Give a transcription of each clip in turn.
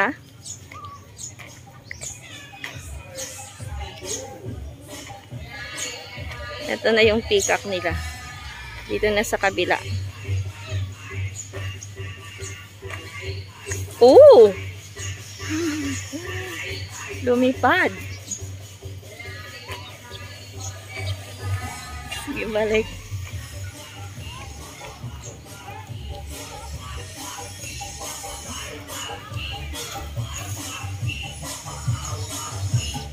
Ah? Ito na yung peacock nila. Dito na sa kabila. Oh! Lumipad. Sige, balik.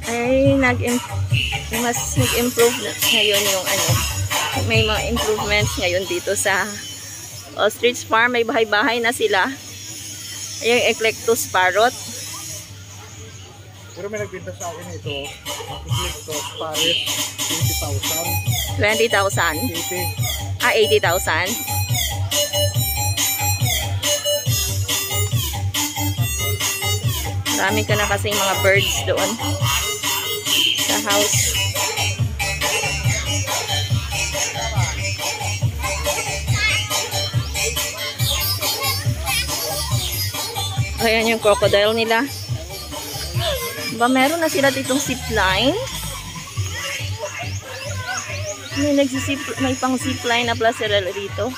Ay, mas nag-improve ngayon yung ano. May mga improvements ngayon dito sa Ostrich Farm. May bahay-bahay na sila. Yung Eclectus Parrot. Pero may nagbinta sa akin ito. Eclectus Parrot, 20,000. 20,000? 80. Ah, 80,000? Marami ka na kasing mga birds doon sa house. Ayan yung crocodile nila. Ba, meron na sila ditong zipline. May pang zipline na pala sila dito.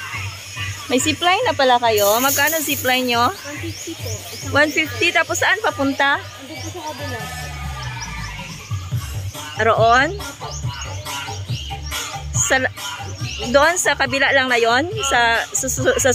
May zipline na pala kayo. Magkano zipline nyo? 150 po. 150. Tapos saan papunta? Dito sa kabila. Roon? Doon sa kabila lang na yon sa